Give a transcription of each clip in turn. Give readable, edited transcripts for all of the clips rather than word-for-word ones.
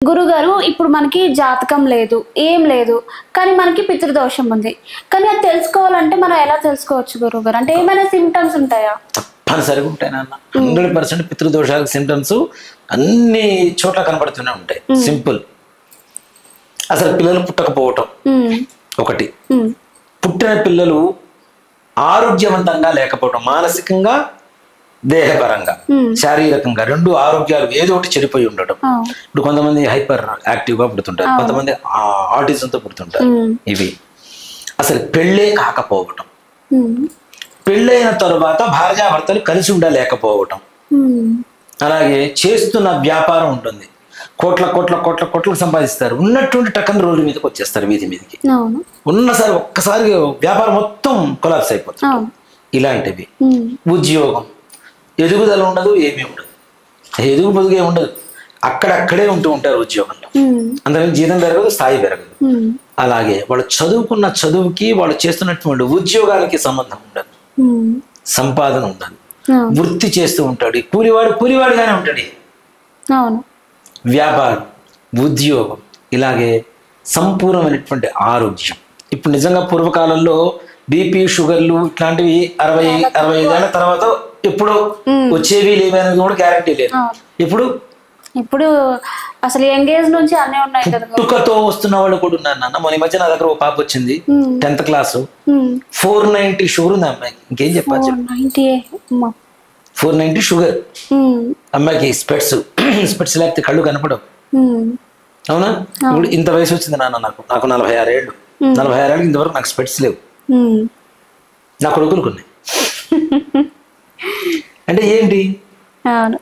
గురుగారు ఇప్పుడు మనకి జాతకం లేదు, ఏం లేదు, కానీ మనకి పితృదోషం ఉంది. కానీ అది తెలుసుకోవాలంటే మనం ఎలా తెలుసుకోవచ్చు గురుగారు? అంటే ఏమైనా సిమ్టమ్స్ ఉంటాయా? తప్పనిసరిగా ఉంటాయి నాన్న. 100% పితృదోషాలకు సిమ్టమ్స్ అన్ని చోట్ల కనబడుతూనే ఉంటాయి. సింపుల్. అసలు పిల్లలు పుట్టకపోవటం ఒకటి, పుట్టిన పిల్లలు ఆరోగ్యవంతంగా లేకపోవటం, మానసికంగా దేహపరంగా శారీరకంగా రెండు ఆరోగ్యాలు ఏదో ఒకటి చెడిపోయి ఉండటం. ఇప్పుడు కొంతమంది హైపర్ యాక్టివ్ గా పుడుతుంటారు, కొంతమంది ఆటిజంతో పుడుతుంటారు. ఇవి అసలు పెళ్ళే కాకపోవటం, పెళ్ళైన తర్వాత భార్యాభర్తలు కలిసి ఉండలేకపోవటం, అలాగే చేస్తున్న వ్యాపారం ఉంటుంది, కోట్ల కోట్ల కోట్ల కోట్లకు సంపాదిస్తారు, ఉన్నటువంటి టక్కన రోడ్డు మీదకి వచ్చేస్తారు, వీధి మీదకి ఉన్నసారి ఒక్కసారి వ్యాపారం మొత్తం కొలాప్స్ అయిపోతుంది. ఇలాంటివి. ఉద్యోగం ఎదుగుదల ఉండదు, ఏమీ ఉండదు, ఎదుగు పొదుగే ఉండదు, అక్కడక్కడే ఉంటూ ఉంటారు ఉద్యోగంలో. అందుకని జీతం పెరగదు, స్థాయి పెరగదు. అలాగే వాళ్ళు చదువుకున్న చదువుకి వాళ్ళు చేస్తున్నటువంటి ఉద్యోగాలకి సంబంధం ఉండదు, సంపాదన ఉండదు, వృత్తి చేస్తూ ఉంటాడు, కూలివాడిగానే ఉంటాడు. వ్యాపారం, ఉద్యోగం, ఇలాగే సంపూర్ణమైనటువంటి ఆరోగ్యం. ఇప్పుడు నిజంగా పూర్వకాలంలో బీపీ, షుగర్లు ఇట్లాంటివి 60-65 ఏళ్ళ తర్వాత ఎప్పుడు వచ్చేవి లేవనేది కూడా గ్యారంటీ లేదు. ఇప్పుడు అసలు ఎంగేజ్ నుంచి అన్నీ ఉన్నాయి కదా. పుట్టుకతో వస్తున్న వాళ్ళు కూడా ఉన్నారు నాన్న. మొన్న మధ్య నా దగ్గర ఒక పాప వచ్చింది, 10th క్లాసు, 490 షుగర్ ఉంది అమ్మాయికి. ఇంకేం చెప్పచ్చు, 490 షుగర్ అమ్మాయికి. స్పెట్స్ లేకపోతే కళ్ళు కనపడవు. అవునా? ఇప్పుడు ఇంత వయసు వచ్చింది నాన్న నాకు 46 ఏళ్ళు. 46 ఏళ్ళకి ఇంతవరకు నాకు స్పెట్స్ లేవు, నా కొడుకులకు ఉన్నాయి. అంటే ఏంటి?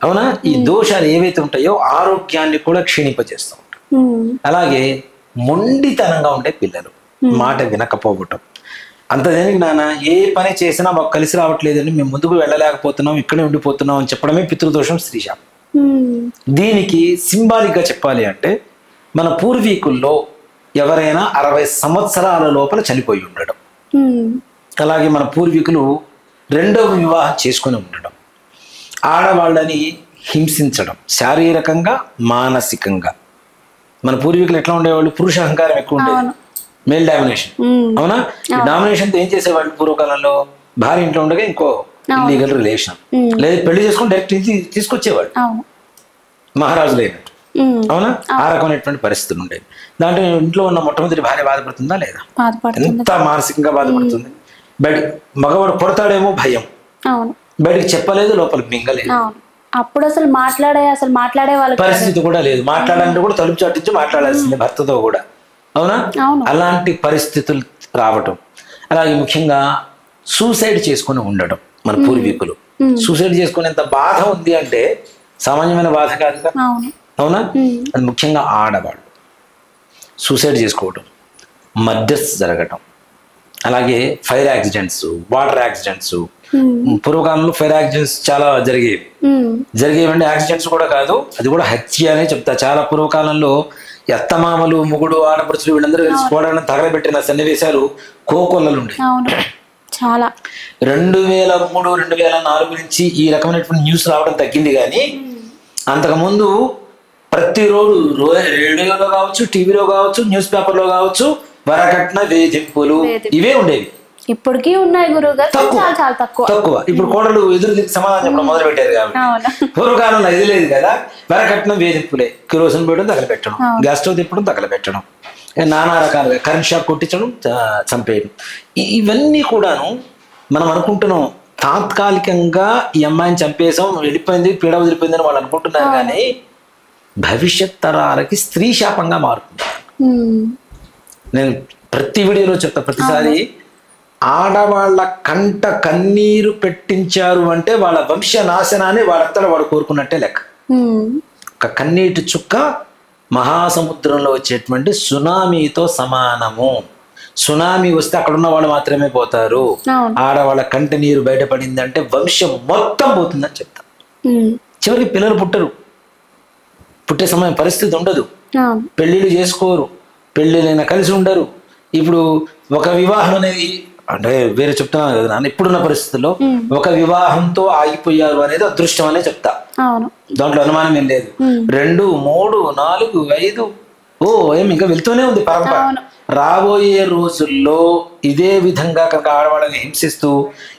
అవునా? ఈ దోషాలు ఏవైతే ఉంటాయో ఆరోగ్యాన్ని కూడా క్షీణింపజేస్తూ ఉంటాయి. అలాగే మొండితనంగా ఉండే పిల్లలు, మాట వినకపోవటం. అంత దేనికి నాన్న, ఏ పని చేసినా మాకు కలిసి రావట్లేదని, మేము ముందుకు వెళ్ళలేకపోతున్నాం, ఇక్కడే ఉండిపోతున్నాం అని చెప్పడమే పితృదోషం, స్త్రీశాపం. దీనికి సింబాలిక్ గా చెప్పాలి అంటే, మన పూర్వీకుల్లో ఎవరైనా 60 సంవత్సరాల లోపల చనిపోయి ఉండడం, అలాగే మన పూర్వీకులు 2వ వివాహం చేసుకుని ఉండడం, ఆడవాళ్ళని హింసించడం శారీరకంగా మానసికంగా. మన పూర్వీకులు ఎట్లా ఉండేవాళ్ళు? పురుష అహంకారం ఎక్కువ ఉండేది, మేల్ డామినేషన్. అవునా? డామినేషన్తో ఏం చేసేవాళ్ళు పూర్వకాలంలో? భార్య ఇంట్లో ఉండగా ఇంకో ఇల్లీగల్ రిలేషన్, లేదా పెళ్లి చేసుకుని డైరెక్ట్ తీసుకొచ్చేవాళ్ళు, మహారాజులు అయినట్టు. అవునా? ఆ రకమైనటువంటి పరిస్థితులు ఉండేవి. దాంట్లో ఇంట్లో ఉన్న మొట్టమొదటి భార్య బాధపడుతుందా లేదా? ఎంత మానసికంగా బాధపడుతుంది. బయట మగవాడు కొడతాడేమో భయం, బయటకు చెప్పలేదు, లోపల మింగలేదు. అప్పుడు అసలు మాట్లాడే వాళ్ళ పరిస్థితి కూడా లేదు. మాట్లాడాలంటే కూడా తలుపు చాటించి మాట్లాడాల్సిందే భర్తతో కూడా. అవునా? అలాంటి పరిస్థితులు రావటం. అలాగే ముఖ్యంగా సూసైడ్ చేసుకుని ఉండడం. మన పూర్వీకులు సూసైడ్ చేసుకునేంత బాధ ఉంది అంటే సామాన్యమైన బాధ కాదు కదా. అవునా? అది ముఖ్యంగా ఆడవాళ్ళు సూసైడ్ చేసుకోవడం, మర్డర్స్ జరగటం, అలాగే ఫైర్ యాక్సిడెంట్స్, వాటర్ యాక్సిడెంట్స్. పూర్వకాలంలో ఫైర్ యాక్సిడెంట్స్ చాలా జరిగేవండి. యాక్సిడెంట్స్ కూడా కాదు, అది కూడా హత్య అనే చెప్తా. చాలా పూర్వకాలంలో అత్తమామలు, మొగుడు, ఆడపడుచులు వీళ్ళందరూ కలిసి పోవడానికి తగలబెట్టిన సన్నివేశాలు కోకొల్లలు ఉండే. చాలా 2003, 2004 నుంచి ఈ రకమైనటువంటి న్యూస్ రావడం తగ్గింది. కానీ అంతకుముందు ప్రతిరోజు రేడియోలో కావచ్చు, టీవీలో కావచ్చు, న్యూస్ పేపర్లో కావచ్చు, వరకట్న వేధింపులు ఇవే ఉండేవి. ఇప్పటికీ ఉన్నాయి గురువుగారు, చాలా తక్కువ. ఇప్పుడు కోడలు ఎదురు సమాధానం చెప్పడం మొదలు పెట్టారు కాబట్టి. పూర్వకాలంలో ఇది లేదు కదా. వరకట్నం వేధింపులే, కిరోసిన్ పోయడం, తగలబెట్టడం, గ్యాస్ స్టవ్ తిప్పడం, తగలబెట్టడం, నానా రకాలుగా కరెంట్ షాక్ కొట్టించడం, చంపేయడం. ఇవన్నీ కూడాను మనం అనుకుంటున్నాం తాత్కాలికంగా ఈ అమ్మాయిని చంపేసాం, వెళ్ళిపోయింది, పీడ వదిలిపోయింది అని వాళ్ళు అనుకుంటున్నారు. కానీ భవిష్యత్ తరాలకి స్త్రీ శాపంగా మారుతుంది. నేను ప్రతి వీడియోలో చెప్తా, ప్రతిసారి ఆడవాళ్ళ కంట కన్నీరు పెట్టించారు అంటే వాళ్ళ వంశ నాశనాన్ని వాడంతా వాడు కోరుకున్నట్టే లెక్క. ఒక కన్నీటి చుక్క మహాసముద్రంలో వచ్చేటువంటి సునామీతో సమానము. సునామీ వస్తే అక్కడ ఉన్న వాళ్ళు మాత్రమే పోతారు. ఆడవాళ్ళ కంట నీరు బయటపడింది అంటే వంశం మొత్తం పోతుందని చెప్తా. చివరికి పిల్లలు పుట్టరు, పుట్టే సమయం పరిస్థితి ఉండదు, పెళ్లిళ్ళు చేసుకోరు, పెళ్లిళ్ళైనా కలిసి ఉండరు. ఇప్పుడు ఒక వివాహం అనేది అంటే వేరే చెప్తున్నాను కదా నాన్న, ఇప్పుడున్న పరిస్థితుల్లో ఒక వివాహంతో ఆగిపోయారు అనేది అదృష్టం అనే చెప్తా. అవును. దాంట్లో అనుమానం ఏం లేదు. 2, 3, 4, 5 ఏం ఇంకా వెళ్తూనే ఉంది పరంపర. రాబోయే రోజుల్లో ఇదే విధంగా కనుక ఆడవాళ్ళని హింసిస్తూ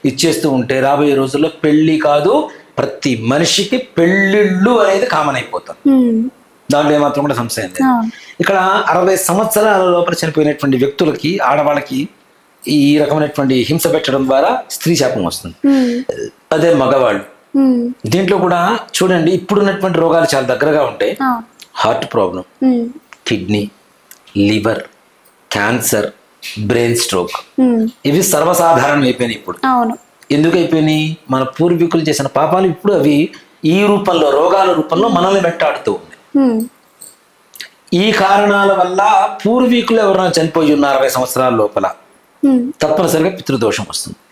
ఇచ్చేస్తూ ఉంటే రాబోయే రోజుల్లో పెళ్లి కాదు, ప్రతి మనిషికి పెళ్లిళ్ళు అనేది కామన్ అయిపోతుంది. దాంట్లో ఏమాత్రం కూడా సంశయం లేదు. ఇక్కడ 60 సంవత్సరాల లోపల చనిపోయినటువంటి వ్యక్తులకి, ఆడవాళ్ళకి ఈ రకమైనటువంటి హింస పెట్టడం ద్వారా స్త్రీ శాపం వస్తుంది. అదే మగవాళ్ళు. దీంట్లో కూడా చూడండి, ఇప్పుడున్నటువంటి రోగాలు చాలా దగ్గరగా ఉంటాయి. Heart problem, kidney, liver, cancer, brain stroke, ఇవి సర్వసాధారణం అయిపోయినాయి ఇప్పుడు. ఎందుకు అయిపోయినాయి? మన పూర్వీకులు చేసిన పాపాలు ఇప్పుడు అవి ఈ రూపంలో, రోగాల రూపంలో మనల్ని వెంటాడుతూ ఉన్నాయి. ఈ కారణాల వల్ల పూర్వీకులు ఎవరైనా చనిపోయి ఉన్న 60 సంవత్సరాల లోపల తప్పనిసరిగా పితృదోషం వస్తుంది.